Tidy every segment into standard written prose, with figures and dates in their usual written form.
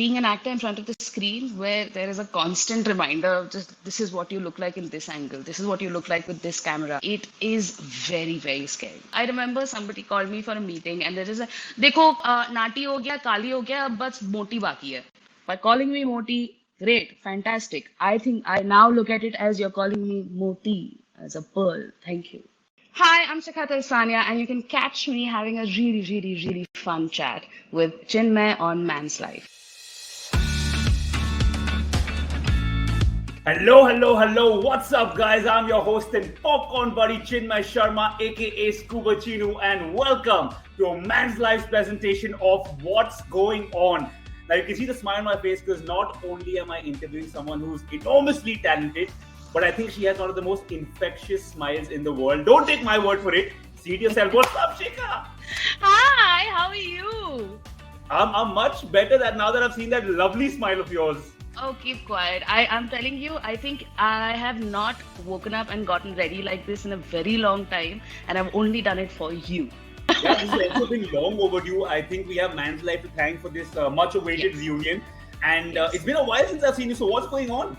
being an actor in front of the screen where there is a constant reminder of just this is what you look like in this angle, this is what you look like with this camera. It is very, very scary. I remember somebody called me for a meeting and there is a, देखो नाटी हो गया, काली हो गया, अब बस मोटी बाकी है. By calling me Moti, great, fantastic. I think I now look at it as you're calling me Moti, as a pearl. Thank you. Hi, I'm Shikha Talsania, and you can catch me having a really, really, really fun chat with Chinmay on Man's Life. Hello, hello, hello. What's up, guys? I'm your host and popcorn buddy Chinmay Sharma, aka Scuba Chinu, and welcome to a Man's Life's presentation of What's Going On. Now, you can see the smile on my face because not only am I interviewing someone who's enormously talented, but I think she has one of the most infectious smiles in the world. Don't take my word for it. See it yourself. What's up, Shikha? Hi, how are you? I'm much better now that I've seen that lovely smile of yours. Oh, keep quiet. I'm telling you, I think I have not woken up and gotten ready like this in a very long time, and I've only done it for you. Yeah, this has also been long overdue. I think we have Man's Life to thank for this much-awaited reunion. And it's been a while since I've seen you. So what's going on?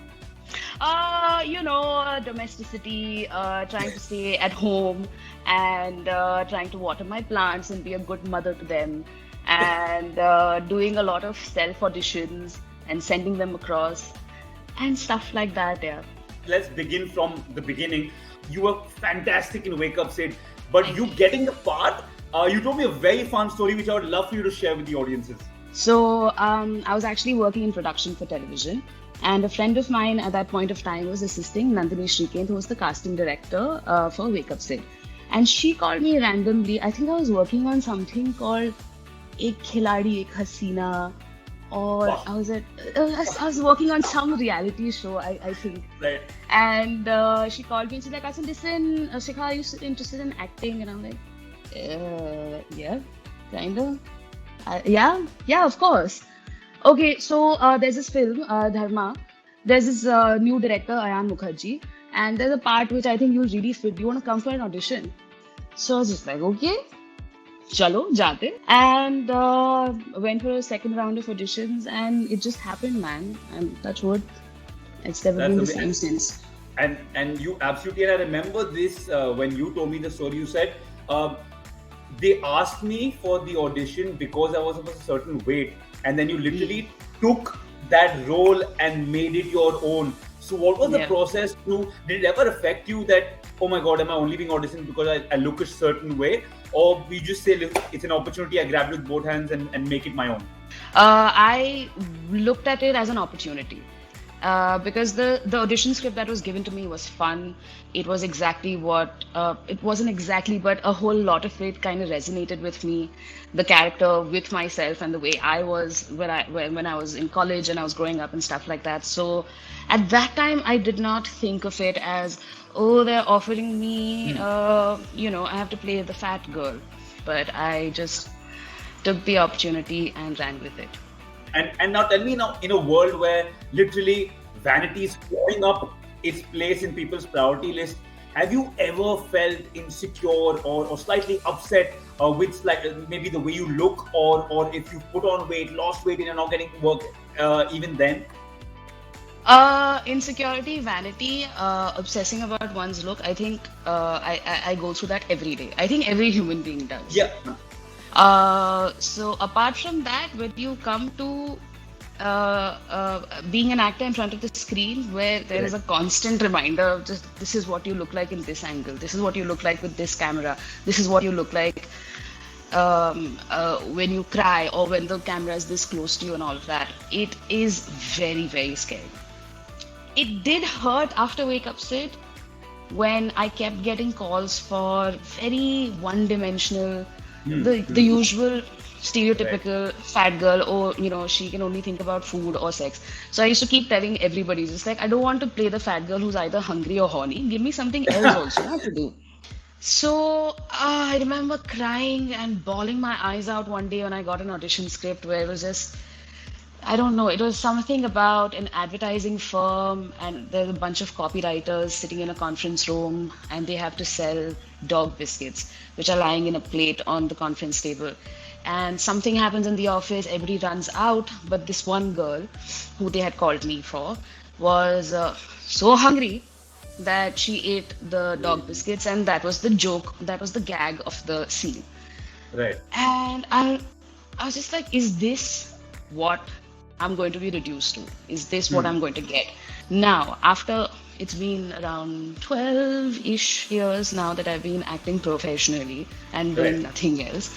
Domesticity, trying to stay at home and trying to water my plants and be a good mother to them, and doing a lot of self auditions and sending them across and stuff like that. Yeah. Let's begin from the beginning. You were fantastic in Wake Up Sid, but you getting the part, you told me a very fun story which I would love for you to share with the audiences. So I was actually working in production for television, and a friend of mine at that point of time was assisting Nandini Shrikant, who was the casting director for Wake Up Sid. And she called me randomly. I think I was working on something called Ek Khiladi Ek Hasina, or wow. I was working on some reality show, I think. Right. And she called me and she's like, I said, listen, Shikha, are you interested in acting? And I'm like, yeah, kind of. Yeah, of course. Okay, so there's this film, Dharma. There's this new director, Ayan Mukherjee, and there's a part which I think you'll really fit. Do you want to come for an audition? So I was just like, okay, chalo, jaate. And went for a second round of auditions, and it just happened, man. And that's what it's never been the same since. And you absolutely, and I remember this when you told me the story. You said they asked me for the audition because I was of a certain weight, and then you literally took that role and made it your own. So what was the process to, did it ever affect you that, oh my God, am I only being auditioned because I look a certain way? Or we just say, look, it's an opportunity, I grab it with both hands and make it my own? I looked at it as an opportunity. Because the audition script that was given to me was fun. It was exactly what, it wasn't exactly, but a whole lot of it kind of resonated with me, the character, with myself, and the way I was when I was in college and I was growing up and stuff like that. So at that time, I did not think of it as, oh, they're offering me, I have to play the fat girl. But I just took the opportunity and ran with it. And now tell me, now in a world where literally vanity is growing up its place in people's priority list, have you ever felt insecure or slightly upset with maybe the way you look, or if you put on weight, lost weight, and you're not getting work even then? Insecurity, vanity, obsessing about one's look. I think I go through that every day. I think every human being does. Yeah. So apart from that, when you come to being an actor in front of the screen where there is a constant reminder of just this is what you look like in this angle, this is what you look like with this camera, this is what you look like when you cry or when the camera is this close to you and all of that, it is very, very scary. It did hurt after Wake Up Sid when I kept getting calls for very one-dimensional, the usual stereotypical fat girl, or she can only think about food or sex. So I used to keep telling everybody, just like, I don't want to play the fat girl who's either hungry or horny. Give me something else also to do. So I remember crying and bawling my eyes out one day when I got an audition script where it was just, I don't know, it was something about an advertising firm and there's a bunch of copywriters sitting in a conference room and they have to sell dog biscuits, which are lying in a plate on the conference table. and something happens in the office, everybody runs out, but this one girl who they had called me for was so hungry that she ate the dog biscuits, and that was the joke, that was the gag of the scene. Right. And I was just like, is this what I'm going to be reduced to? Is this what I'm going to get? Now, after it's been around 12-ish years now that I've been acting professionally and doing Right. nothing else,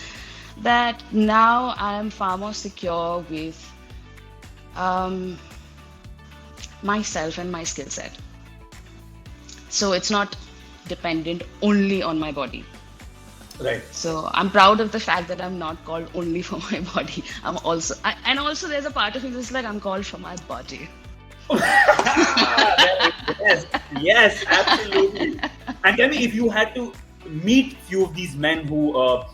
that now I am far more secure with um, myself and my skill set. So it's not dependent only on my body. Right. So I'm proud of the fact that I'm not called only for my body. And also there's a part of me that's like I'm called for my body. Yes, yes, absolutely. And tell me, if you had to meet few of these men who have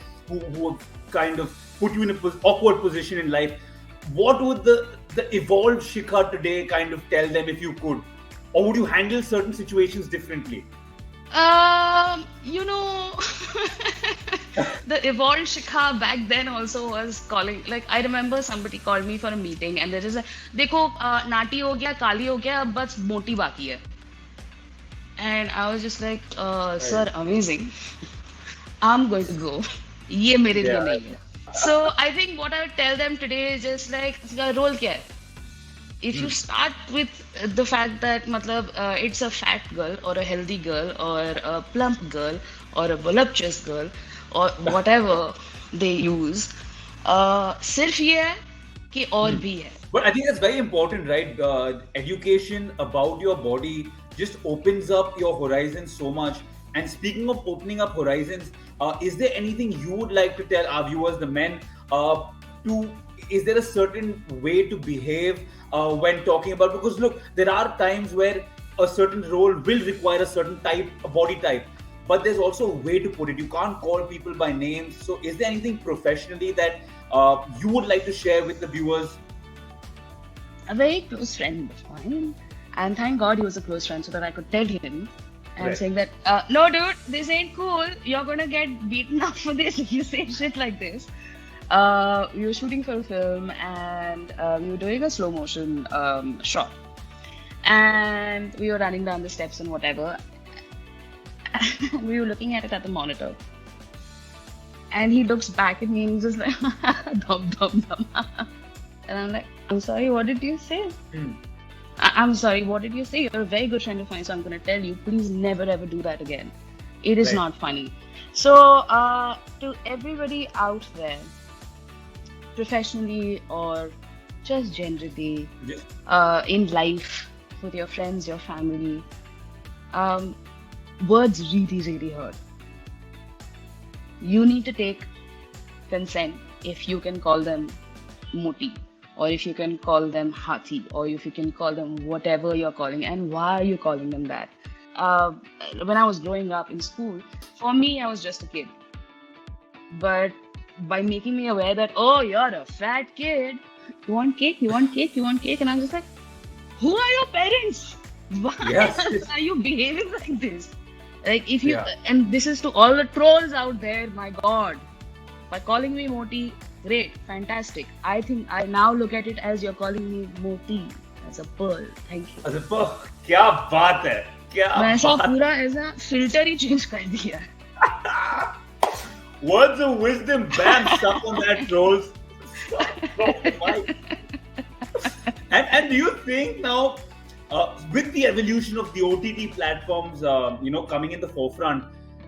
kind of put you in a awkward position in life, what would the evolved Shikha today kind of tell them if you could, or would you handle certain situations differently? You know, the evolved Shikha back then also was calling. Like I remember somebody called me for a meeting, and there is a, देखो नाटी हो गया, काली हो गया, अब बस मोटी बाकी है. And I was just like, sir, amazing. I'm going to go. ये मेरे लिए Yeah. नहीं है. So I think what I would tell them today is just like, role क्या है? If you start with the fact that matlab, it's a fat girl or a healthy girl or a plump girl or a voluptuous girl or whatever they use, सिर्फ ये है कि और भी है. But I think that's very important, right? Education about your body just opens up your horizons so much. And speaking of opening up horizons, is there anything you would like to tell our viewers, the men, is there a certain way to behave when talking about? Because look, there are times where a certain role will require a certain type, a body type. But there's also a way to put it. You can't call people by names. So, is there anything professionally that you would like to share with the viewers? A very close friend of mine, and thank God he was a close friend so that I could tell him and Right. saying that, no, dude, this ain't cool. You're gonna get beaten up for this. You say shit like this. We were shooting for a film, and we were doing a slow motion shot, and we were running down the steps and whatever. We were looking at it at the monitor, and he looks back at me and he's just like, dum dum dum. And I'm like, I'm sorry, what did you say? I'm sorry, what did you say? You're a very good friend of mine, so I'm going to tell you, please never ever do that again. It is Right. not funny. So, to everybody out there, professionally or just generally, Just, in life, with your friends, your family, words really, really hurt. You need to take consent if you can call them moti, or if you can call them hathi, or if you can call them whatever you're calling, and why are you calling them that? When I was growing up in school, for me, I was just a kid. But by making me aware that, oh, you're a fat kid, you want cake, you want cake, you want cake, and I'm just like, who are your parents? Why Yes. are you behaving like this? Like, if you, Yeah. and this is to all the trolls out there, my God, by calling me Moti, great, fantastic. I think I now look at it as you're calling me Moti, as a pearl. Thank you. अरे वाह, क्या बात है, क्या मैं ऐसा बात. पूरा ऐसा फिल्टर ही चेंज कर दिया है. Words of wisdom, bam, stuck on that, trolls. And do you think now, with the evolution of the OTT platforms, coming in the forefront,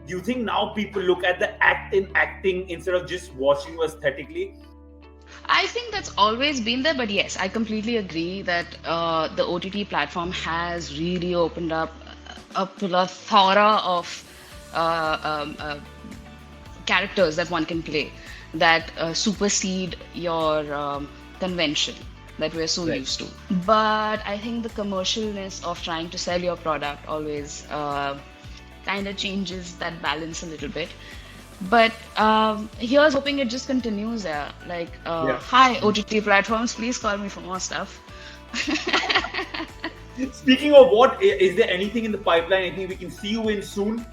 do you think now people look at the act in acting instead of just watching you aesthetically? I think that's always been there, but yes, I completely agree that the OTT platform has really opened up a plethora of characters that one can play that supersede your convention that we're so Right. used to. But I think the commercialness of trying to sell your product always kind of changes that balance a little bit. But here's hoping it just continues. Like, Yeah. hi, OTT platforms, please call me for more stuff. Speaking of what, is there anything in the pipeline? Anything we can see you in soon?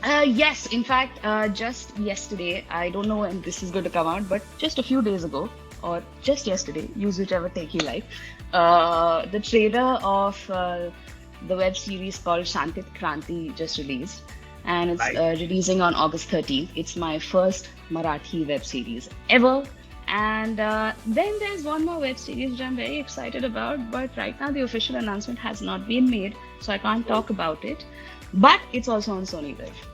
Yes, in fact, just yesterday, I don't know when this is going to come out, but just a few days ago, or just yesterday, use whichever take you like, the trailer of the web series called Shantit Kranti just released, and it's Right. releasing on August 13th. It's my first Marathi web series ever. And then there's one more web series which I'm very excited about, but right now the official announcement has not been made, so I can't talk about it. But it's also on Sony Live.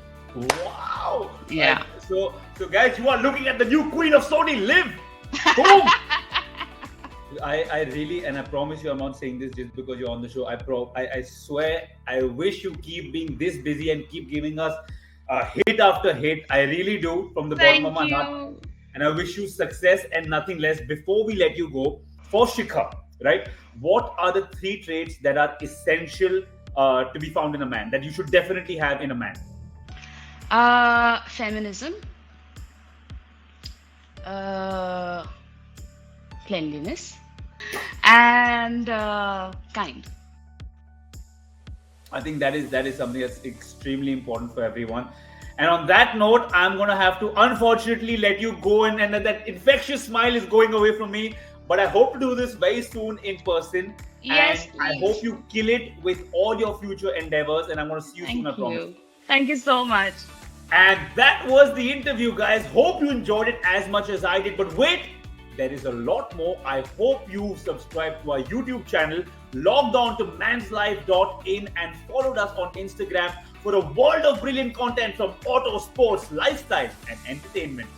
Wow! Yeah. So guys, you are looking at the new queen of Sony Live. Boom! I really, and I promise you, I'm not saying this just because you're on the show. I swear, I wish you keep being this busy and keep giving us hit after hit. I really do, from the bottom of Thank my heart. you. And I wish you success and nothing less. Before we let you go, for Shikha, right? What are the 3 traits that are essential to be found in a man, that you should definitely have in a man? Feminism, uh, cleanliness, and kind. I think that is something that's extremely important for everyone. And on that note, I'm gonna have to unfortunately let you go, and that infectious smile is going away from me. But I hope to do this very soon in person. Yes, And I please. hope you kill it with all your future endeavors. And I'm gonna see you soon, I Thank promise. you. Thank you so much. And that was the interview, guys. Hope you enjoyed it as much as I did. But wait, there is a lot more. I hope you subscribed to our YouTube channel, logged on to manslife.in, and followed us on Instagram for a world of brilliant content from auto, sports, lifestyle, and entertainment.